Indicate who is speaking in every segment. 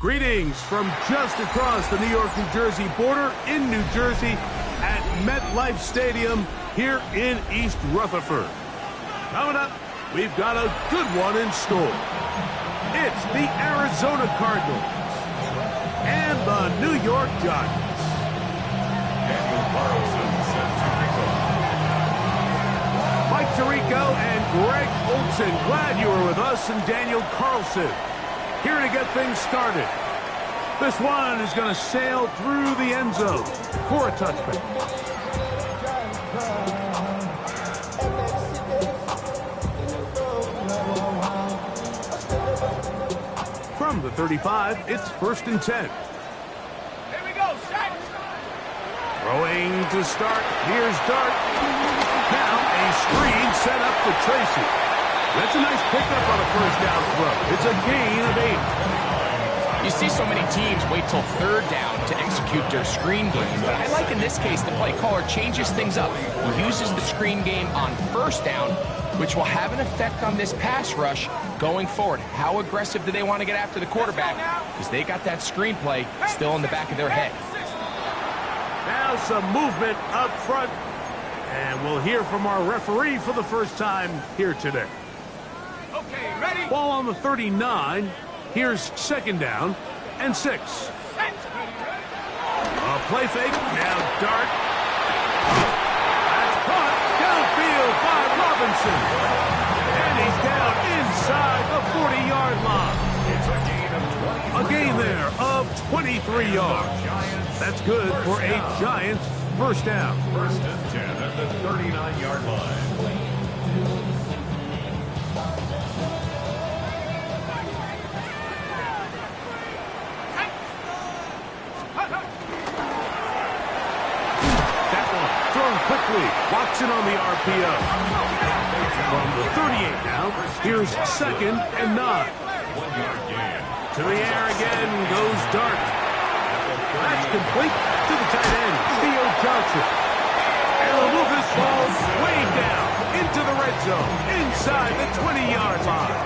Speaker 1: Greetings from just across the New York-New Jersey border in New Jersey at MetLife Stadium here in East Rutherford. Coming up, we've got a good one in store. It's the Arizona Cardinals and the New York Giants.
Speaker 2: Daniel Carlson sent to Rico.
Speaker 1: Mike Tirico and Greg Olson, glad you were with us, and Daniel Carlson here to get things started. This one is going to sail through the end zone for a touchback. From the 35, it's 1st and 10.
Speaker 3: Here we go, set!
Speaker 1: Throwing to start, here's Dart. Now a screen set up for Tracy. That's a nice pickup on a first down throw. It's a gain of 8.
Speaker 4: You see so many teams wait till 3rd down to execute their screen game, but I like in this case the play caller changes things up. He uses the screen game on 1st down, which will have an effect on this pass rush going forward. How aggressive do they want to get after the quarterback? Because they got that screen play still in the back of their head.
Speaker 1: Now some movement up front, and we'll hear from our referee for the first time here today.
Speaker 3: Okay, ready?
Speaker 1: Ball on the 39. Here's 2nd down and 6. A play fake. Now Dart. That's caught downfield by Robinson. And he's down inside the 40-yard line.
Speaker 2: It's a gain of 20.
Speaker 1: A gain there of 23 yards. That's good for a Giants first down.
Speaker 2: First and 10 at the 39-yard line.
Speaker 1: That one thrown quickly. Watson on the RPO. From the 38 now, here's 2nd and 9.
Speaker 2: 1-yard gain.
Speaker 1: To the air again goes Dart. That's complete to the tight end, Theo Johnson. And he'll move this ball way down into the red zone, inside the 20-yard line.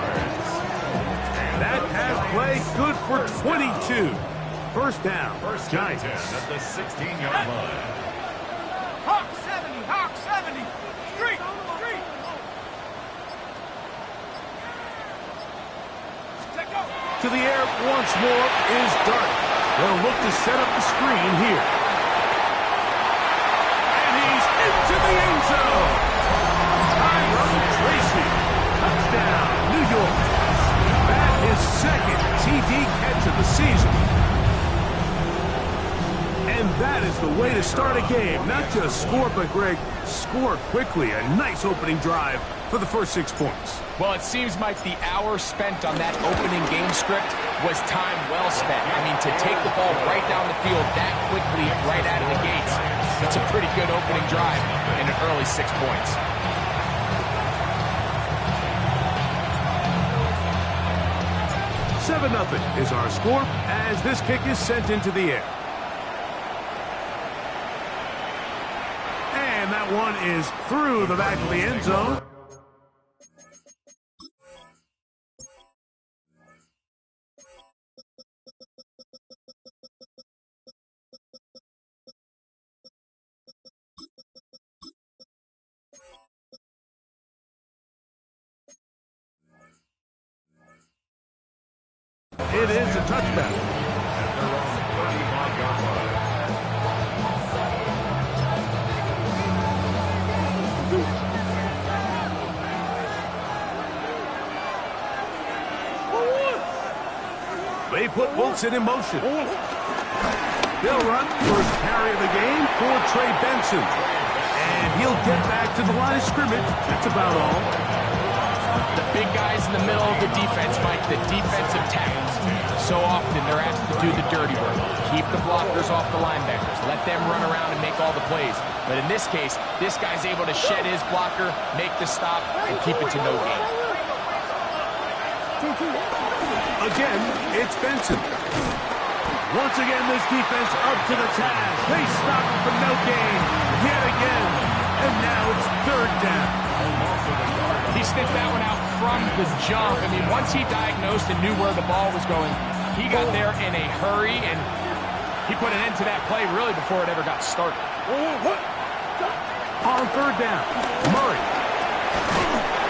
Speaker 1: That has play good for 22. First down,
Speaker 2: First and
Speaker 1: Giants.
Speaker 2: 10 at the 16-yard line.
Speaker 3: Hawk 70, Hawk 70. Street, street. Check go.
Speaker 1: To the air once more is Dart. They'll look to set up the screen here. And he's into the end zone. Tyrone Tracy. Touchdown, New York. That is 2nd TD catch of the season. And that is the way to start a game. Not just score, but, Greg, score quickly. A nice opening drive for the first 6 points.
Speaker 4: Well, it seems like the hour spent on that opening game script was time well spent. I mean, to take the ball right down the field that quickly, right out of the gates, it's a pretty good opening drive and an early 6 points.
Speaker 1: Seven 0 is our score as this kick is sent into the air. And that one is through the back of the end zone. It is a touchback.
Speaker 2: At their own 35-yard line.
Speaker 1: They put Wilson in motion. They'll run first carry of the game for Trey Benson. And he'll get back to the line of scrimmage. That's about all.
Speaker 4: The big guys in the middle of the defense, Mike, the defensive tackles. So often they're asked to do the dirty work. Keep the blockers off the linebackers. Let them run around and make all the plays. But in this case, this guy's able to shed his blocker, make the stop, and keep it to no gain.
Speaker 1: Again, it's Benson. Once again, this defense up to the task. They stop him for no gain yet again. And now it's 3rd down.
Speaker 4: He sniffed that one out from the jump. I mean, once he diagnosed and knew where the ball was going, he got there in a hurry, and he put an end to that play really before it ever got started.
Speaker 1: On 3rd down, Murray.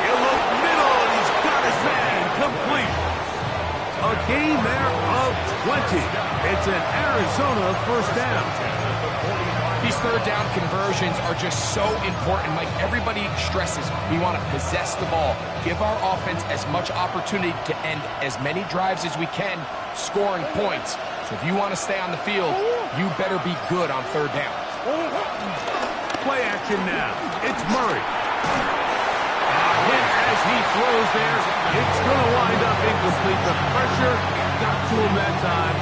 Speaker 1: He'll look middle, and he's got his man complete. A gain there of 20. It's an Arizona first down.
Speaker 4: These 3rd down conversions are just so important. Like everybody stresses, we want to possess the ball, give our offense as much opportunity to end as many drives as we can, scoring points. So if you want to stay on the field, you better be good on 3rd down.
Speaker 1: Play action now. It's Murray. Hit as he throws there. It's going to wind up incomplete. The pressure got to him that time,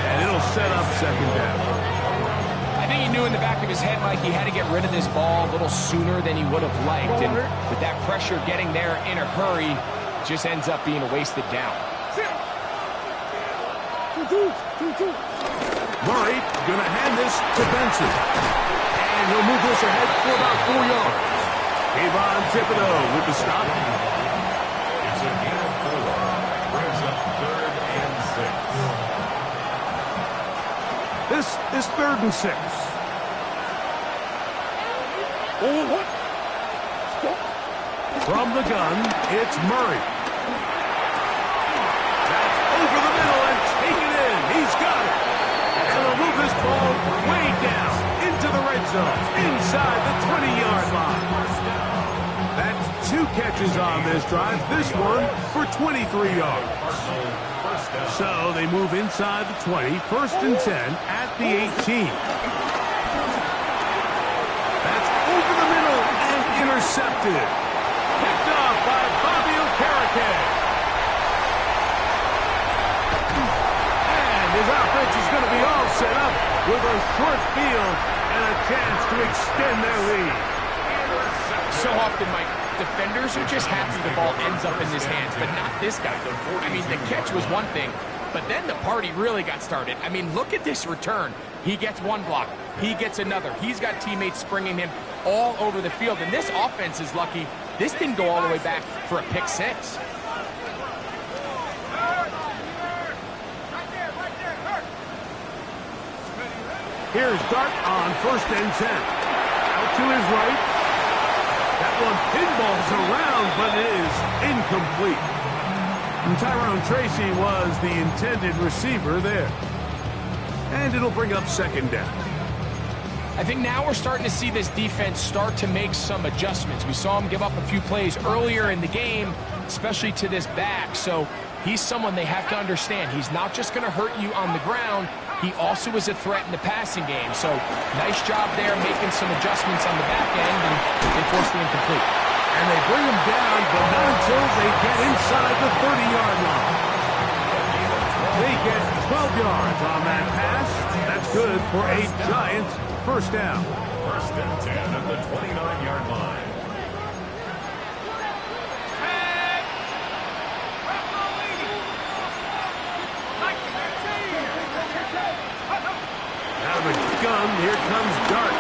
Speaker 1: and it'll set up 2nd down.
Speaker 4: I think he knew in the back of his head, Mike, he had to get rid of this ball a little sooner than he would have liked. And with that pressure getting there in a hurry, it just ends up being a wasted down.
Speaker 1: Murray going to hand this to Benson. And he'll move this ahead for about 4 yards. Kayvon Thibodeau with the stop.
Speaker 2: It's a gain of 4. Brings up 3rd and 6.
Speaker 1: This is 3rd and 6. From the gun, it's Murray. That's over the middle and take it in. He's got it. And he'll move this ball way down into the red zone, inside the 20-yard line. That's 2 catches on this drive, this one for 23 yards. So they move inside the 20, first and 10 at the 18. That's over the middle and intercepted. Picked off by Bobby Okereke. And his offense is going to be all set up with a short field and a chance to extend their lead.
Speaker 4: So often, Mike, defenders are just happy the ball ends up in his hands, but not this guy. I mean, the catch was one thing, but then the party really got started. I mean, look at this return. He gets one block. He gets another. He's got teammates springing him all over the field, and this offense is lucky. This didn't go all the way back for a pick six.
Speaker 1: Here's Dart on first and 10. Out to his right. That one pinballs around, but it is incomplete. And Tyrone Tracy was the intended receiver there. And it'll bring up second down.
Speaker 4: I think now we're starting to see this defense start to make some adjustments. We saw him give up a few plays earlier in the game, especially to this back. So he's someone they have to understand. He's not just going to hurt you on the ground. He also is a threat in the passing game. So nice job there making some adjustments on the back end, and they force the incomplete.
Speaker 1: And they bring him down, but not until they get inside the 30-yard line. They get 12 yards on that pass. That's good for a Giants first down.
Speaker 2: First and 10 at the 29-yard line.
Speaker 1: Out of the gun, here comes Dart.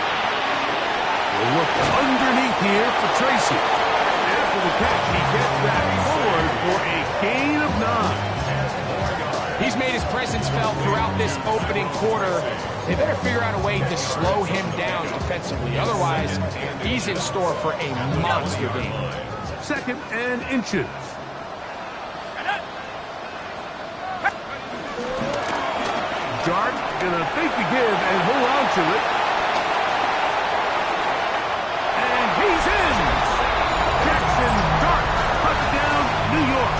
Speaker 1: We'll look underneath here for Tracy. After the catch, he gets that forward for a gain of 9.
Speaker 4: He's made his presence felt throughout this opening quarter. They better figure out a way to slow him down offensively. Otherwise, he's in store for a monster game.
Speaker 1: Second and inches. Dart gonna fake the give and hold on to it. And he's in! Jackson Dart, touchdown, New York.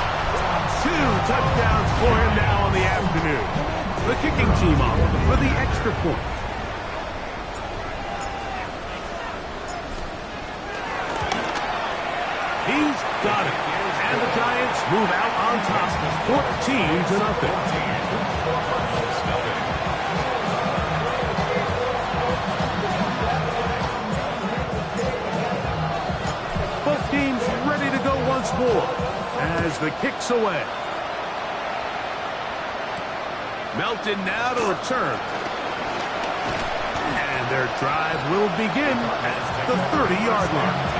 Speaker 1: 2 touchdowns for him now on the afternoon. The kicking team on for the extra point. He's got it. And the Giants move out on top, 14-0. Both teams ready to go once more as the kick's away. Melton now to return. And their drive will begin at the 30-yard line.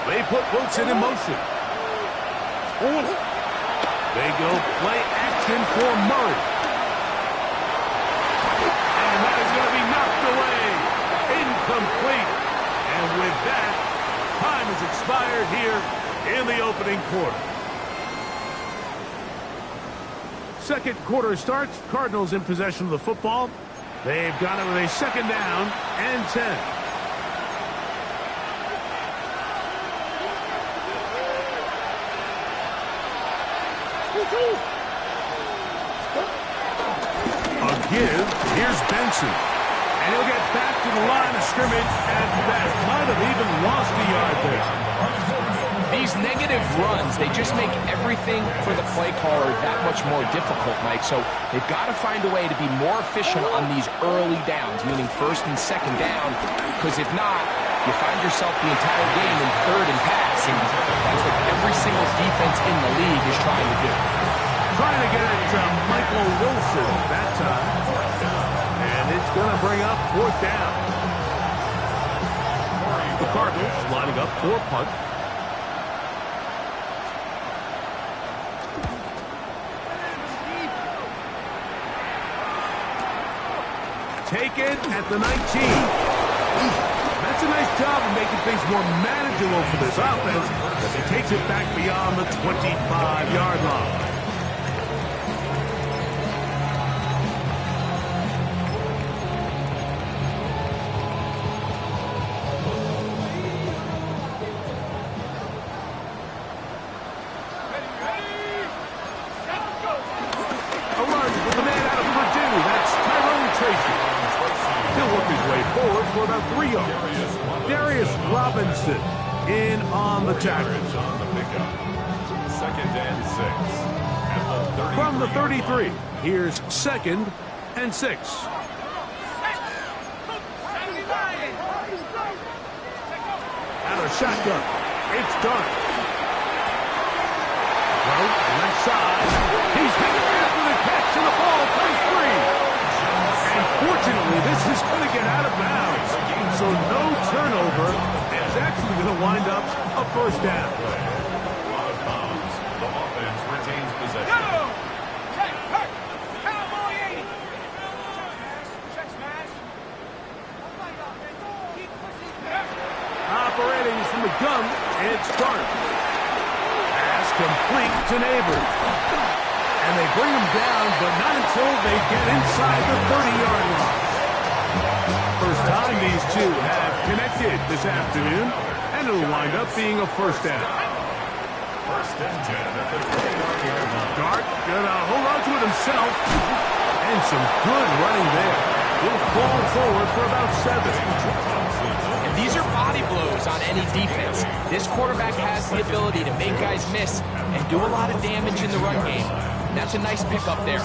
Speaker 1: They put Wilson in motion. They go play action for Murray. And that is going to be knocked away. Incomplete. And with that, time has expired here in the opening quarter. Second quarter starts. Cardinals in possession of the football. They've got it with a second down and 10. A give. Here's Benson. And he'll get back to the line of scrimmage, and that might have even lost a yard there.
Speaker 4: These negative runs, they just make everything for the play caller that much more difficult, Mike. So they've got to find a way to be more efficient on these early downs, meaning first and second down, because if not, you find yourself the entire game in third and pass, and that's what every single defense in the league is trying to do.
Speaker 1: Trying to get it to Michael Wilson that time. And it's going to bring up fourth down. The Cardinals lining up for a punt. Taken at the 19. That's does a nice job of making things more manageable for this offense as he takes it back beyond the 25-yard line. In on the tackle.
Speaker 2: Second and 6. At the 33.
Speaker 1: From the 33, here's 2nd and 6. Out of shotgun. It's done. Left side. He's hanging after the catch and the ball plays free. And fortunately, this is going to get out of bounds. So no turnover. It's actually going to wind up a first down.
Speaker 2: Out of bounds. The offense retains possession.
Speaker 1: Operating from the gun, it's Dart. Pass complete to Neighbors. And they bring him down, but not until they get inside the 30-yard line. First time these two have connected this afternoon, and it'll wind up being a first down.
Speaker 2: First and 10 at the 30-yard line.
Speaker 1: Dart gonna hold on to it himself, and some good running there. He'll fall forward for about 7.
Speaker 4: And these are body blows on any defense. This quarterback has the ability to make guys miss and do a lot of damage in the run game. And that's a nice pickup there.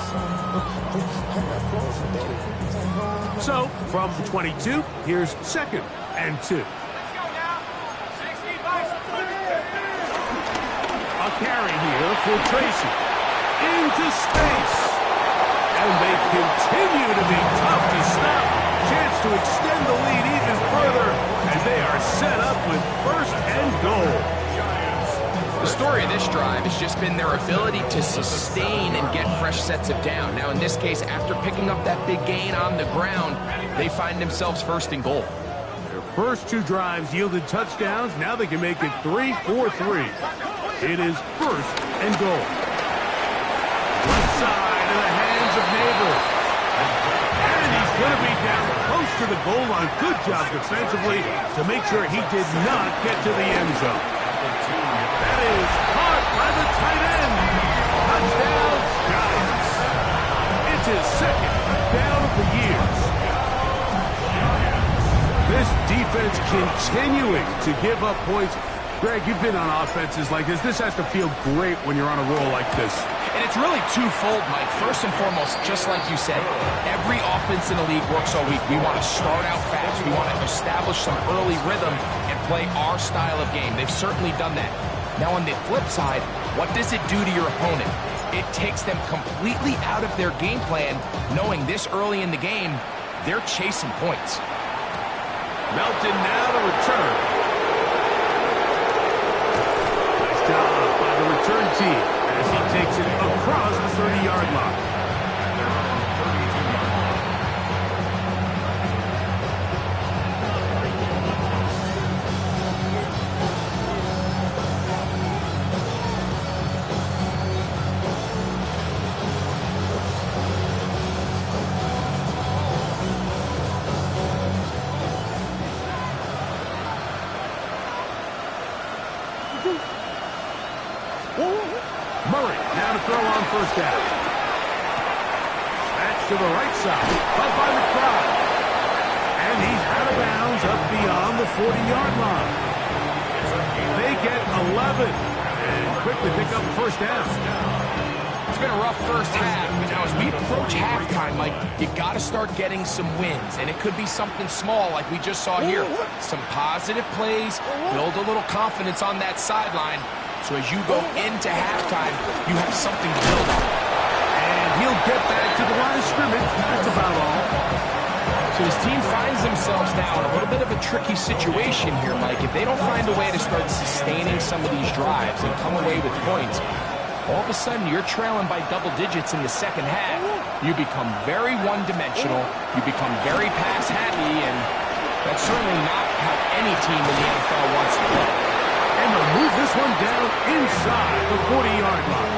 Speaker 1: So, from 22, here's 2nd and 2. A carry here for Tracy. Into space. And they continue to be tough to stop. Chance to extend the lead even further as they are set up with 1st and goal.
Speaker 4: The story of this drive has just been their ability to sustain and get fresh sets of down. Now, in this case, after picking up that big gain on the ground, they find themselves 1st and goal.
Speaker 1: Their first 2 drives yielded touchdowns. Now they can make it 3-4-3. It is 1st and goal. Left side in the hands of Neighbors. And he's going to be down close to the goal line. Good job defensively to make sure he did not get to the end zone. That is caught by the tight end. Touchdown, Giants. It's his 2nd down of the year. This defense continuing to give up points. Greg, you've been on offenses like this. This has to feel great when you're on a roll like this.
Speaker 4: And it's really twofold, Mike. First and foremost, just like you said, every offense in the league works all week. We want to start out fast. We want to establish some early rhythm and play our style of game. They've certainly done that. Now, on the flip side, what does it do to your opponent? It takes them completely out of their game plan, knowing this early in the game, they're chasing points.
Speaker 1: Melton now to return. Nice job by the return team as he takes it across the 30-yard line. Murray now to throw on 1st down. That's to the right side, caught by McBride. And he's out of bounds up beyond the 40-yard line. They get 11 and quickly pick up the 1st down.
Speaker 4: It's been a rough first half, but now as we approach halftime, Mike, you got to start getting some wins, and it could be something small like we just saw here. Some positive plays, build a little confidence on that sideline, so as you go into halftime, you have something to build on.
Speaker 1: And he'll get back to the line of scrimmage. That's about all.
Speaker 4: So his team finds themselves now in a little bit of a tricky situation here, Mike. If they don't find a way to start sustaining some of these drives and come away with points, all of a sudden you're trailing by double digits in the second half. You become very one-dimensional. You become very pass-happy, and that's certainly not how any team in the NFL wants to play.
Speaker 1: And they'll move this one down inside the 40-yard line.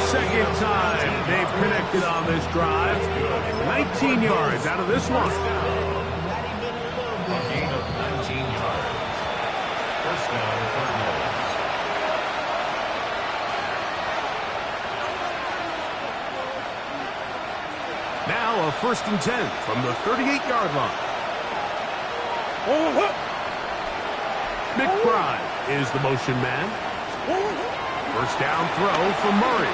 Speaker 1: Second time they've connected on this drive. 19 yards out of this one.
Speaker 2: A gain of 19 yards. First down for Knowles.
Speaker 1: Now a 1st and 10 from the 38-yard line. McBride is the motion man. First down throw for Murray.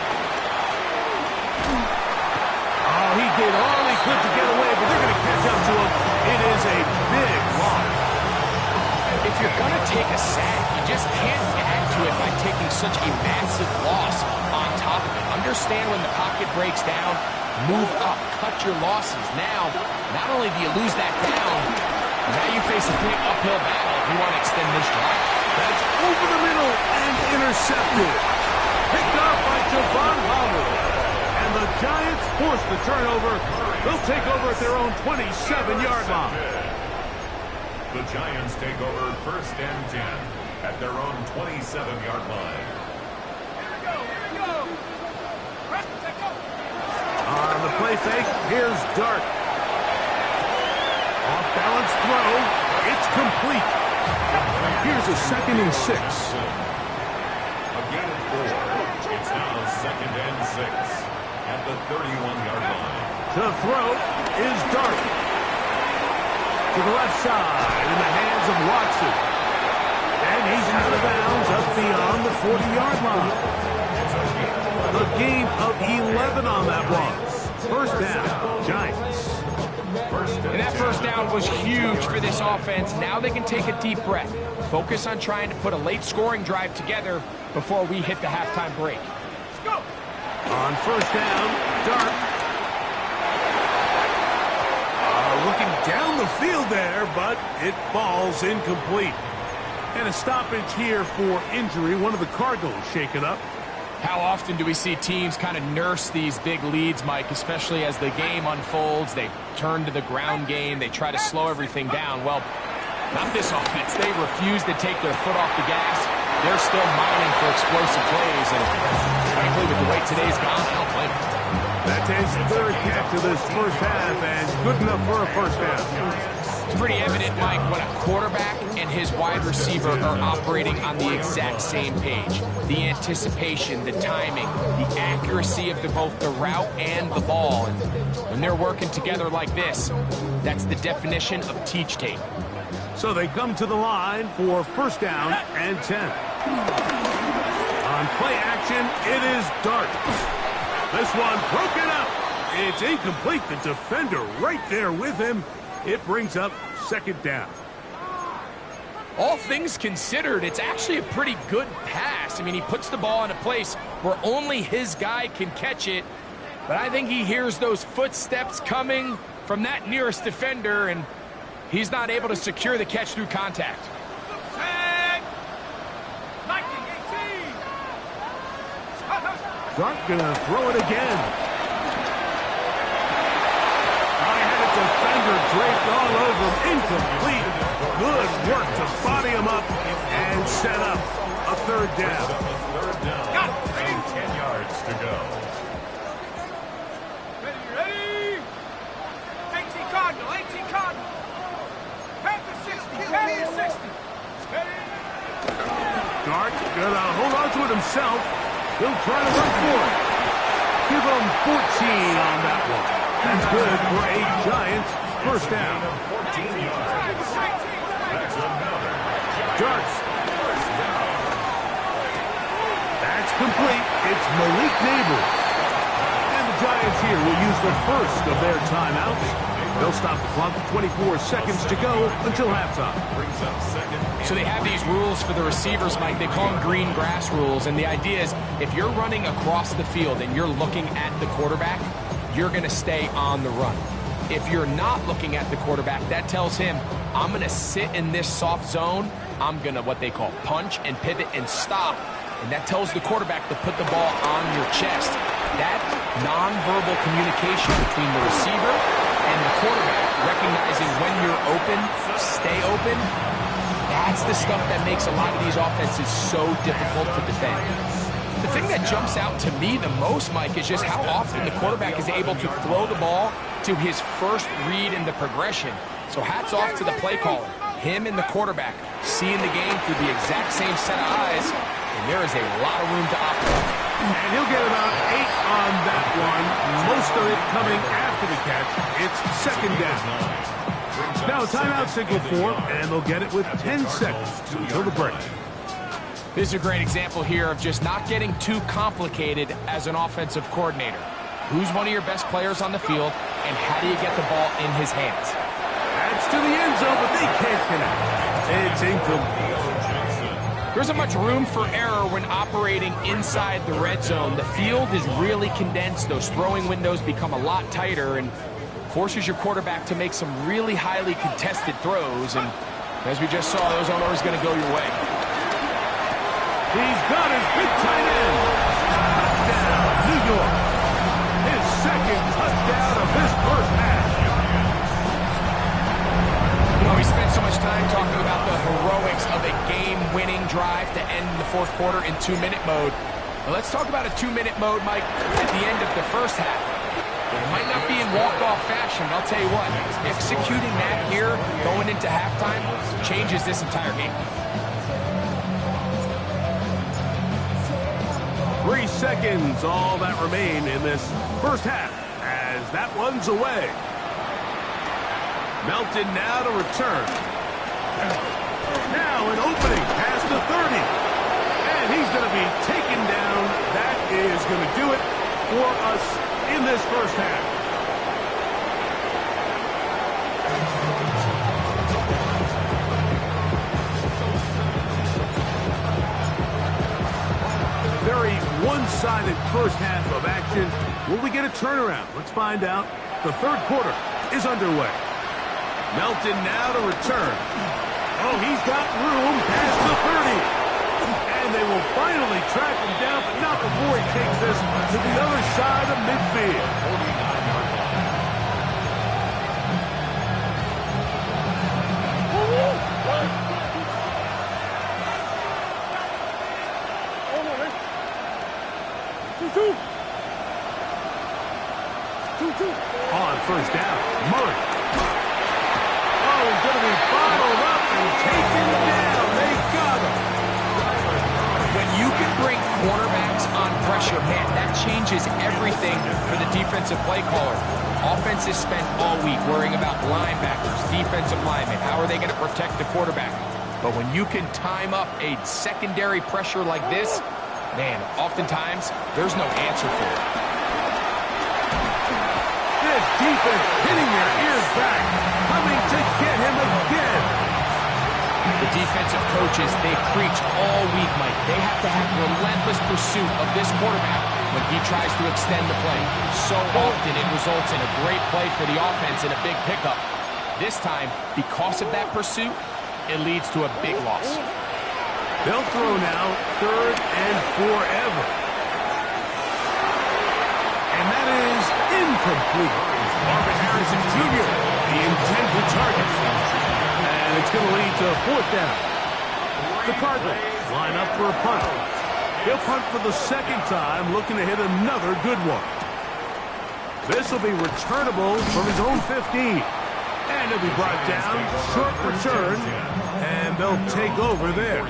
Speaker 1: Oh, he did all he could to get away, but they're going to catch up to him. It is a big loss.
Speaker 4: If you're going to take a sack, you just can't add to it by taking such a massive loss on top of it. Understand when the pocket breaks down, move up, cut your losses. Now, not only do you lose that down, now you face a big uphill battle if you want to extend this drive.
Speaker 1: That's over the middle and intercepted. Picked off by Javon Howard. And the Giants force the turnover. They'll take over at their own 27-yard line.
Speaker 2: The Giants take over 1st and 10 at their own 27-yard line.
Speaker 3: Here we go. Preston, take go.
Speaker 1: On the play fake, here's Dart. Off-balance throw. It's complete. Here's a 2nd and 6.
Speaker 2: A gain of 4. It's now 2nd and 6 at the 31-yard line.
Speaker 1: To throw is Dart. To the left side in the hands of Watson. And he's out of bounds up beyond the 40-yard line. A gain of 11 on that one. First down, Giants.
Speaker 4: And that first down was huge for this offense. Now they can take a deep breath. Focus on trying to put a late scoring drive together before we hit the halftime break.
Speaker 3: Let's go.
Speaker 1: On first down, Dart. Looking down the field there, but it falls incomplete. And a stoppage here for injury. One of the Cardinals shaken up.
Speaker 4: How often do we see teams kind of nurse these big leads, Mike, especially as the game unfolds? They turn to the ground game. They try to slow everything down. Well, not this offense. They refuse to take their foot off the gas. They're still mining for explosive plays. And frankly, with the way today's gone, I don't blame them.
Speaker 1: That's his 3rd catch of this first half, and good enough for a first down.
Speaker 4: It's pretty evident, Mike, when a quarterback and his wide receiver are operating on the exact same page. The anticipation, the timing, the accuracy of both the route and the ball. And when they're working together like this, that's the definition of teach tape.
Speaker 1: So they come to the line for first down and 10. On play action, it is Dart. This one broken up. It's incomplete. The defender right there with him. It brings up 2nd down.
Speaker 4: All things considered, it's actually a pretty good pass. I mean, he puts the ball in a place where only his guy can catch it. But I think he hears those footsteps coming from that nearest defender, and he's not able to secure the catch through contact.
Speaker 3: Tag. 19, 18.
Speaker 1: Dart gonna throw it again. I had a defender draped all over him. Incomplete. Good work to body him up and set up a 3rd down.
Speaker 3: Got it.
Speaker 2: And 10 yards to go.
Speaker 3: Ready? 18 Cardinal, 18 Cardinal. Panther 60, Panther 60. Ready?
Speaker 1: Dart gonna hold on to it himself. He'll try to run for it. Give him 14 on that one. That's good for a Giants first down.
Speaker 2: 14 yards. That's another.
Speaker 1: Darts. That's complete. It's Malik Neighbors. And the Giants here will use the first of their timeouts. They'll stop the clock with 24 seconds to go until halftime.
Speaker 2: Brings up 2nd.
Speaker 4: So they have these rules for the receivers, Mike. They call them green grass rules. And the idea is if you're running across the field and you're looking at the quarterback, you're going to stay on the run. If you're not looking at the quarterback, that tells him, I'm going to sit in this soft zone. I'm going to what they call punch and pivot and stop. And that tells the quarterback to put the ball on your chest. That nonverbal communication between the receiver And the quarterback recognizing when you're open, stay open, that's the stuff that makes a lot of these offenses so difficult to defend. The thing that jumps out to me the most, Mike, is just how often the quarterback is able to throw the ball to his first read in the progression. So hats off to the play caller. Him and the quarterback seeing the game through the exact same set of eyes, and there is a lot of room to operate.
Speaker 1: And he'll get about 8 on that one, most of it coming after the catch. It's second down. Now a timeout signal for, and they'll get it with 10 seconds until the break.
Speaker 4: This is a great example here of just not getting too complicated as an offensive coordinator. Who's one of your best players on the field, and how do you get the ball in his hands?
Speaker 1: That's to the end zone, but they can't connect. It's incomplete.
Speaker 4: There isn't much room for error when operating inside the red zone. The field is really condensed. Those throwing windows become a lot tighter and forces your quarterback to make some really highly contested throws. And as we just saw, those aren't always going to go your way.
Speaker 1: He's got his big tight end. Touchdown, New York. His second touchdown of this first half.
Speaker 4: You know, we spent so much time talking about the heroics of a game-winning drive to end the fourth quarter in 2-minute mode. Well, let's talk about a 2-minute mode, Mike, at the end of the first half. It might not be in walk-off fashion, but I'll tell you what, executing that here going into halftime changes this entire game.
Speaker 1: 3 seconds, all that remain in this first half, as that one's away. Melton now to return. Now an opening past the 30. And he's going to be taken down. That is going to do it for us in this first half. Very one-sided first half of action. Will we get a turnaround? Let's find out. The third quarter is underway. Melton now to return. Oh, he's got room past the 30. And they will finally track him down, but not before he takes this to the other side of midfield. On first down, Murray. Oh, he's going to be bottled up and taken down. They got him.
Speaker 4: When you can bring cornerbacks on pressure, man, that changes everything for the defensive play caller. Offenses spent all week worrying about linebackers, defensive linemen. How are they going to protect the quarterback? But when you can time up a secondary pressure like this, man, oftentimes there's no answer for it.
Speaker 1: This defense hitting their ears back, coming to get him again.
Speaker 4: The defensive coaches, they preach all week, Mike. They have to have relentless pursuit of this quarterback when he tries to extend the play. So often it results in a great play for the offense and a big pickup. This time, because of that pursuit, it leads to a big loss.
Speaker 1: They'll throw now, third and forever. And that is incomplete. Marvin Harrison Jr., the intended target. And it's going to lead to a fourth down. The Cardinals line up for a punt. He'll punt for the second time, looking to hit another good one. This will be returnable from his own 15. And he'll be brought down, short return, and they'll take over there.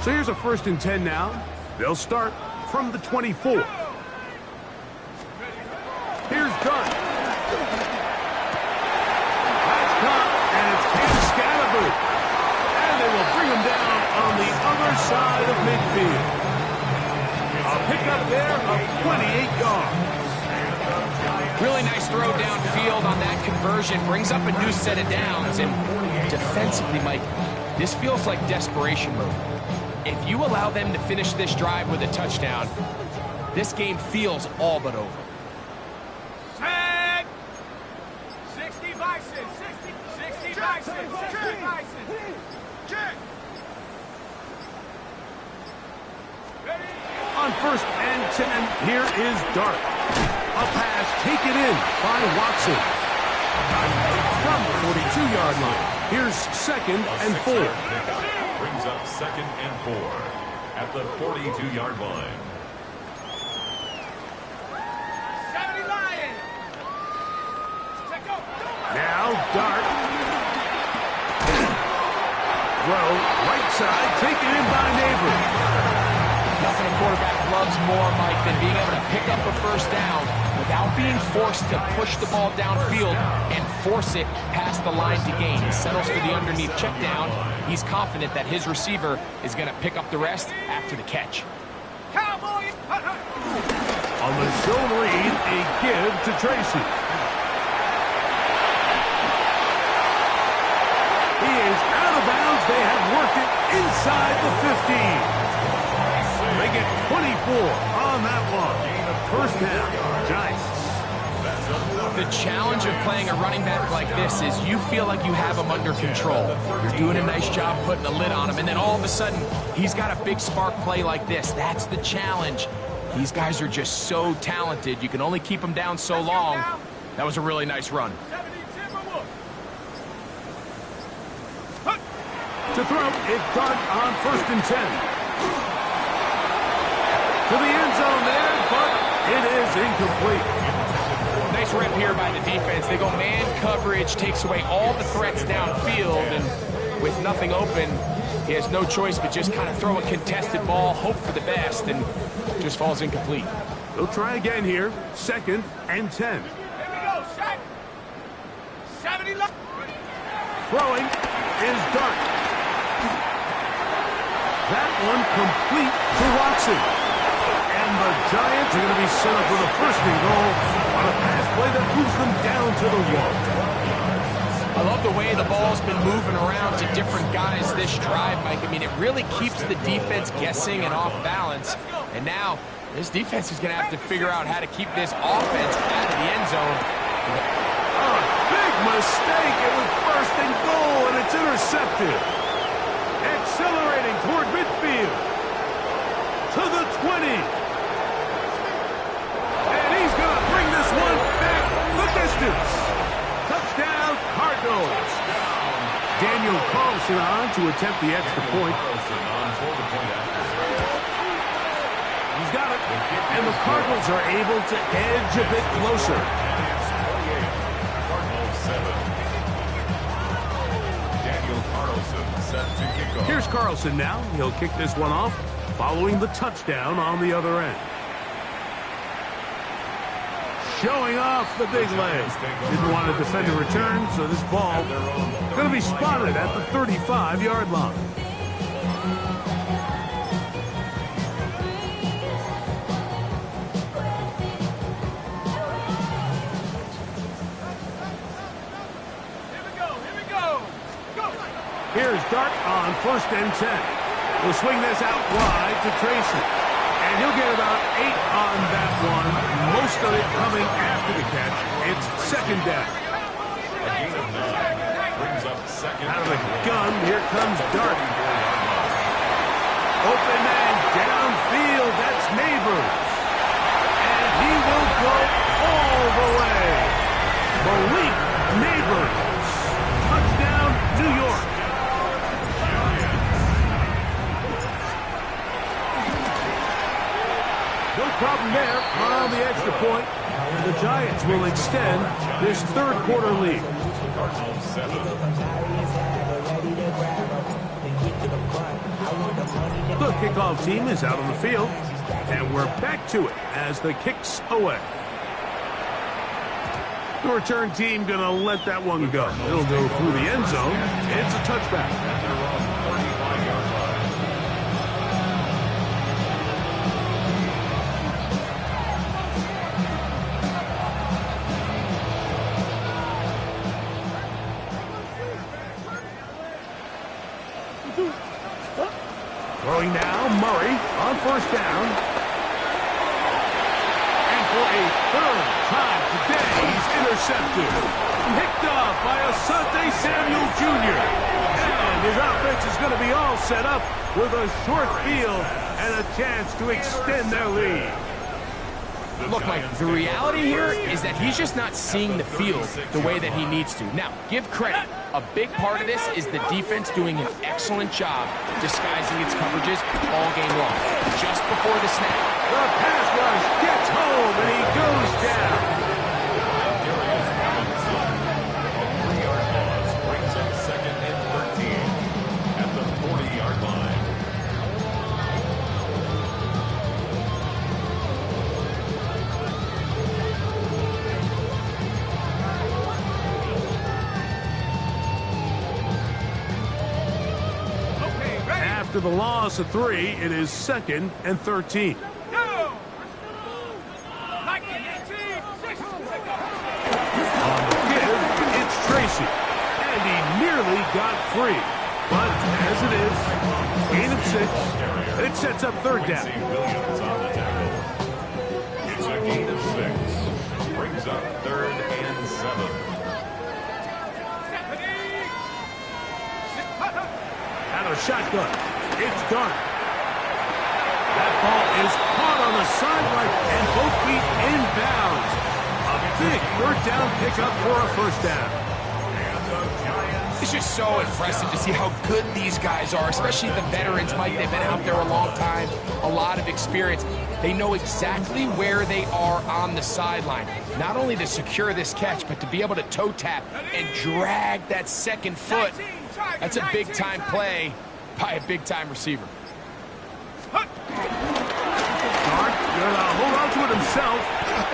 Speaker 1: So here's a 1st and 10 now. They'll start from the 24. Here's Dunn. That's caught, and it's Cam Scalaboo. And they will bring him down on the other side of midfield. A pickup there of 28 yards.
Speaker 4: Really nice throw downfield on that conversion. Brings up a new set of downs. And defensively, Mike, this feels like desperation mode. If you allow them to finish this drive with a touchdown, this game feels all but over.
Speaker 3: Set! 60 Bison! 60 Bison! 60 Bison! Check!
Speaker 1: fakes it, and here is Dart. A pass taken in by Watson. From the 42-yard line, here's 2nd and 4.
Speaker 2: Brings up 2nd and 4 at the 42-yard line.
Speaker 3: 70 Lions.
Speaker 1: Now Dart. Throw, right side, taken in by Neighbor.
Speaker 4: Nothing a quarterback loves more, Mike, than being able to pick up a first down without being forced to push the ball downfield and force it past the line to gain. He settles for the underneath check down. He's confident that his receiver is going to pick up the rest after the catch.
Speaker 3: Cowboys.
Speaker 1: On the zone read, a give to Tracy. He is out of bounds. They have worked it inside the 15. They get 24 on that one. First down, Giants.
Speaker 4: The challenge of playing a running back like this is you feel like you have him under control. You're doing a nice job putting a lid on him, and then all of a sudden, he's got a big spark play like this. That's the challenge. These guys are just so talented. You can only keep them down so long. That was a really nice run.
Speaker 1: To throw, it's Dart on 1st and 10. To the end zone there, but it is incomplete.
Speaker 4: Nice rip here by the defense. They go man coverage, takes away all the threats downfield, and with nothing open, he has no choice but just kind of throw a contested ball, hope for the best, and just falls incomplete.
Speaker 1: They'll try again here. 2nd and 10.
Speaker 3: Here we go, shot. 70 Lions.
Speaker 1: Throwing is Dart. That one complete to Watson. And the Giants are going to be set up with a 1st and goal on a pass play that moves them down to the 1.
Speaker 4: I love the way the ball's been moving around to different guys this drive, Mike. I mean, it really keeps the defense guessing and off balance. And now, this defense is going to have to figure out how to keep this offense out of the end zone.
Speaker 1: Oh, big mistake. It was 1st and goal, and it's intercepted. Accelerating toward midfield. To the 20. And he's going to bring this one back the distance. Touchdown, Cardinals. Daniel Carlson on to attempt the extra point. He's got it. And the Cardinals are able to edge a bit closer.
Speaker 2: Cardinals 7. Daniel Carlson set to kick off.
Speaker 1: Here's Carlson now. He'll kick this one off following the touchdown on the other end. Showing off the big leg. Didn't want to defend a return, so this ball going to be spotted at the 35-yard line.
Speaker 3: Here we go. Go.
Speaker 1: Here's Dart on 1st and 10. We'll swing this out wide to Tracy. And he'll get about 8 on that one. Most of it coming after the catch. It's 2nd down.
Speaker 2: A gain of 9 brings up 2nd.
Speaker 1: Out of the gun, here comes Dart. Open man downfield. That's Neighbors. And he will go all the way. Malik Neighbors. Touchdown, New York. No problem there on the extra point. And the Giants will extend this 3rd quarter lead.
Speaker 2: Cardinals 7.
Speaker 1: The kickoff team is out on the field. And we're back to it as the kick's away. The return team going to let that one go. It'll go through the end zone. It's a touchback. Throwing now, Murray on 1st down. And for a 3rd time today, he's intercepted. Picked off by Asante Samuel Jr. And his offense is going to be all set up with a short field and a chance to extend their lead.
Speaker 4: Look, Mike, the reality here is that he's just not seeing the field the way that he needs to. Now, give credit. A big part of this is the defense doing an excellent job disguising its coverages all game long. Just before the snap,
Speaker 1: the pass rush gets home, and he goes down.
Speaker 2: A 3-yard loss brings up 2nd and 13 at the 40-yard line.
Speaker 1: After the loss of 3, it is 2nd and 13.
Speaker 3: Go!
Speaker 1: On the give, it's Tracy. And he nearly got free. But as it is, gain of 6, and it sets up 3rd down.
Speaker 2: Williams on the tackle. It's a gain of 6. Brings up 3rd and 7.
Speaker 1: Out of shotgun, it's Dart. That ball is caught on the sideline, and both feet inbounds. A big 3rd down pickup for a 1st down.
Speaker 4: it's just so impressive to see how good these guys are, especially the veterans, Mike. They've been out there a long time, a lot of experience. They know exactly where they are on the sideline, not only to secure this catch, but to be able to toe tap and drag that 2nd foot. That's a big-time play by a big-time receiver.
Speaker 1: Dart gonna hold on to it himself,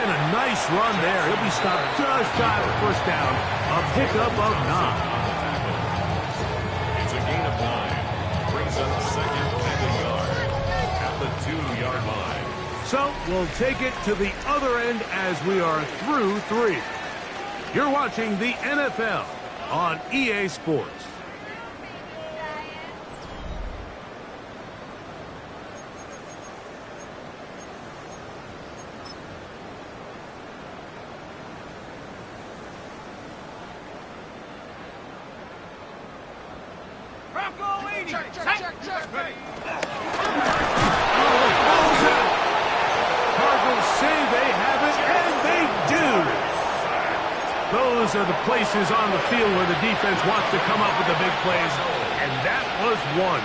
Speaker 1: and a nice run there. He'll be stopped just shy of the 1st down. A pickup of 9.
Speaker 2: It's a gain of 9. Brings up 2nd and a yard at the 2-yard line.
Speaker 1: So we'll take it to the other end as we are through 3. You're watching the NFL on EA Sports. Cardinals say they have it, and they do. Those are the places on the field where the defense wants to come up with the big plays, and that was one.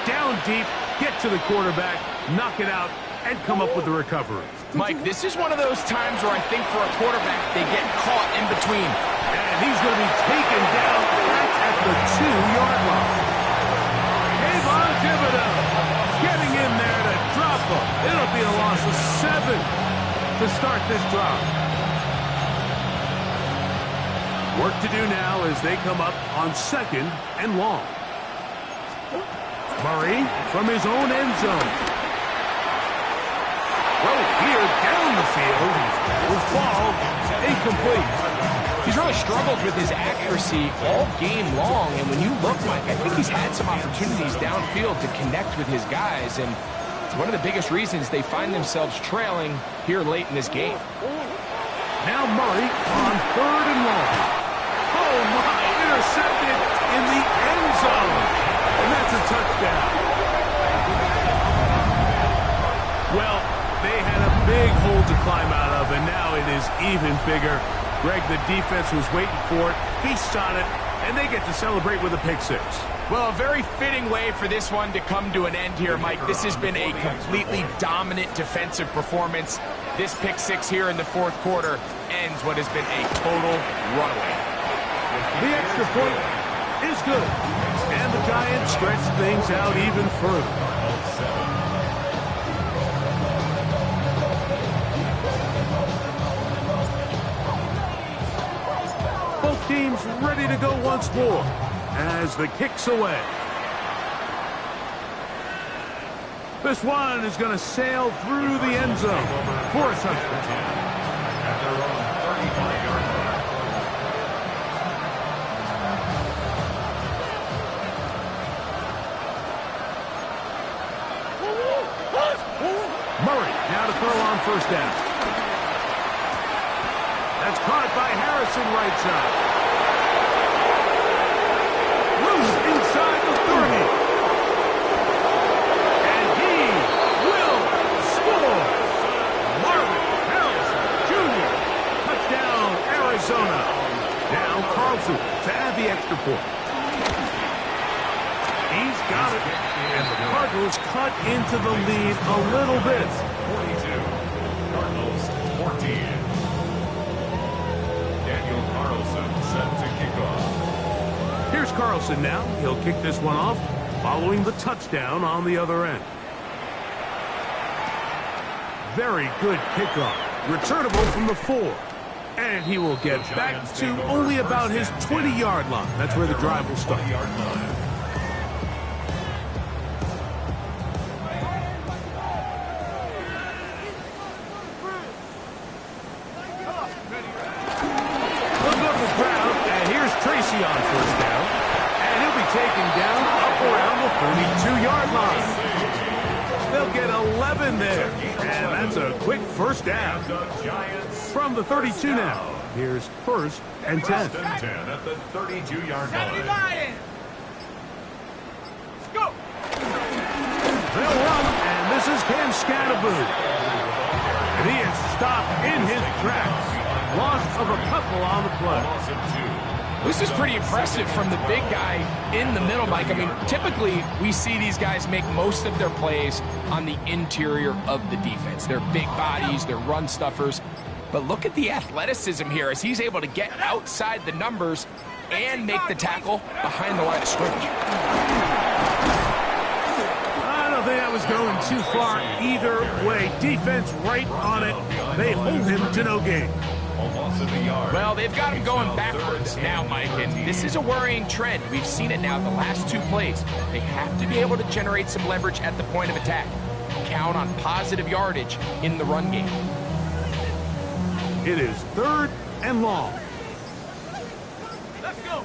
Speaker 1: Down deep, get to the quarterback, knock it out, and come up with the recovery.
Speaker 4: Mike, this is one of those times where I think for a quarterback, they get caught in between.
Speaker 1: And he's going to be taken down right at the 2-yard line. Kayvon Thibodeau getting in there to drop him. It'll be a loss of 7 to start this drive. Work to do now as they come up on 2nd and long. Murray from his own end zone. Throw here down the field. Will fall incomplete.
Speaker 4: He's really struggled with his accuracy all game long, and when you look, Mike, I think he's had some opportunities downfield to connect with his guys, and it's one of the biggest reasons they find themselves trailing here late in this game.
Speaker 1: Now Murray on 3rd and long. Oh my, intercepted in the end zone, and that's a touchdown. Well, they had a big hole to climb out of, and now it is even bigger. Greg, the defense was waiting for it, feasts on it, and they get to celebrate with a pick 6.
Speaker 4: Well, a very fitting way for this one to come to an end here, Mike. This has been a completely dominant defensive performance. This pick 6 here in the 4th quarter ends what has been a total runaway.
Speaker 1: The extra point is good, and the Giants stretch things out even further. Both teams ready to go once more as the kick's away. This one is going to sail through the end zone for a touchdown.
Speaker 2: At their own 35-yard line.
Speaker 1: Murray now to throw on 1st down. That's caught by Harrison right side. Loose inside the 30. And he will score. Marvin Harrison Arizona. Now Carlson to add the extra point. He's got it. And the Cardinals cut into the lead a little bit.
Speaker 2: 42. Cardinals 14. Daniel Carlson set to kick off.
Speaker 1: Here's Carlson now. He'll kick this one off, following the touchdown on the other end. Very good kickoff. Returnable from the 4. And he will get back to only about his 20-yard line. That's where the drive will start. Tracy on first down, and he'll be taken down up around the 32-yard line. They'll get 11 there, and that's a quick first down. From the 32 now, here's first and 10.
Speaker 2: First and 10 at the 32-yard line.
Speaker 3: Let's go.
Speaker 1: They'll run, and this is Cam Scatterboo. And he is stopped in his tracks. Loss of a couple on the play.
Speaker 4: This is pretty impressive from the big guy in the middle, Mike. I mean, typically we see these guys make most of their plays on the interior of the defense. They're big bodies, they're run stuffers. But look at the athleticism here as he's able to get outside the numbers and make the tackle behind the line of scrimmage.
Speaker 1: I don't think that was going too far either way. Defense right on it. They hold him to no gain.
Speaker 4: Well, they've got him going backwards now, Mike, and this is a worrying trend. We've seen it now the last 2 plays. They have to be able to generate some leverage at the point of attack. Count on positive yardage in the run game.
Speaker 1: It is 3rd and long.
Speaker 3: Let's go.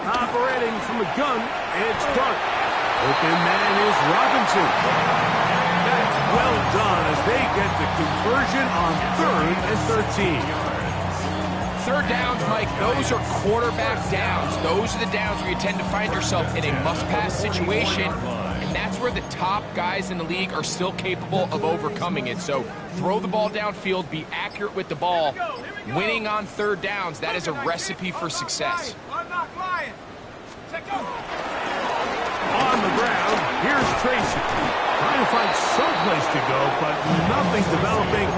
Speaker 1: Operating from the gun, it's Dart. Open man is Robinson. That's well done as they get the conversion on 3rd and 13.
Speaker 4: 3rd downs, Mike, those are quarterback downs. Those are the downs where you tend to find yourself in a must-pass situation, and that's where the top guys in the league are still capable of overcoming it. So throw the ball downfield, be accurate with the ball. Winning on 3rd downs, that is a recipe for success.
Speaker 3: I'm not lying. Check out.
Speaker 1: On the ground, here's Tracy. Trying to find someplace to go, but nothing developing.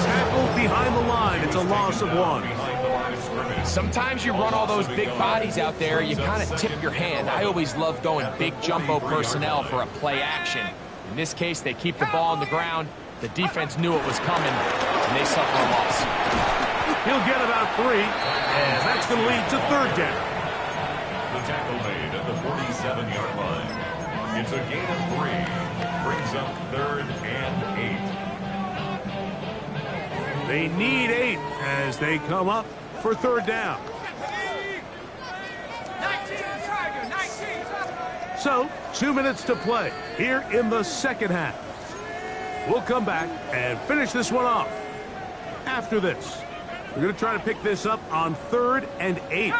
Speaker 1: Tackled behind the line. It's a loss of 1.
Speaker 4: Sometimes you run all those big bodies out there, you kind of tip your hand. I always love going big jumbo personnel for a play action. In this case, they keep the ball on the ground. The defense knew it was coming, and they suffer a loss.
Speaker 1: He'll get about 3, and that's going to lead to 3rd down.
Speaker 2: The tackle made at the 47-yard line. It's a gain of 3. Brings up 3rd and 8.
Speaker 1: They need 8 as they come up for 3rd down.
Speaker 3: 19, Tiger, 19.
Speaker 1: So, 2 minutes to play here in the 2nd half. We'll come back and finish this one off. After this, we're going to try to pick this up on 3rd and 8.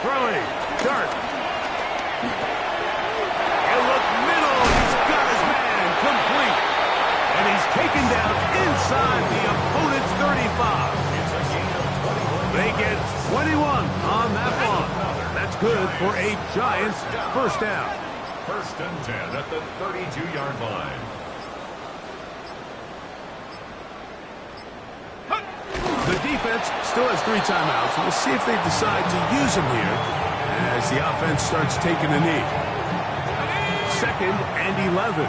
Speaker 1: Throwing, Dart. In the middle, he's got his man complete. And he's taken down inside the opponent's 35. They get 21 on that one. That's good for a Giants 1st down.
Speaker 2: 1st and 10 at the 32-yard line.
Speaker 1: The defense still has 3 timeouts. We'll see if they decide to use them here as the offense starts taking a knee. 2nd and 11.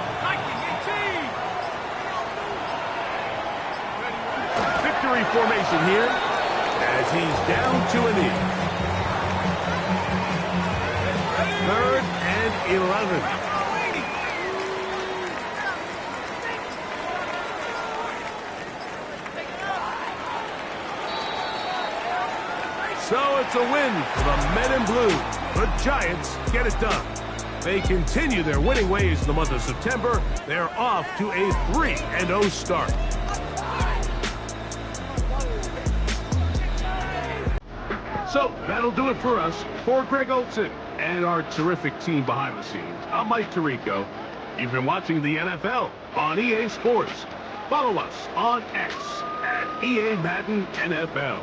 Speaker 1: Victory formation here as he's down to a knee. 3rd and 11. So it's a win for the men in blue. The Giants get it done. They continue their winning ways in the month of September. They're off to a 3-0 start. So that'll do it for us. For Greg Olson and our terrific team behind the scenes, I'm Mike Tirico. You've been watching the NFL on EA Sports. Follow us on X at EA Madden NFL.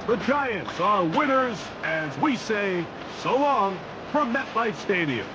Speaker 1: The Giants are winners as we say so long from MetLife Stadium.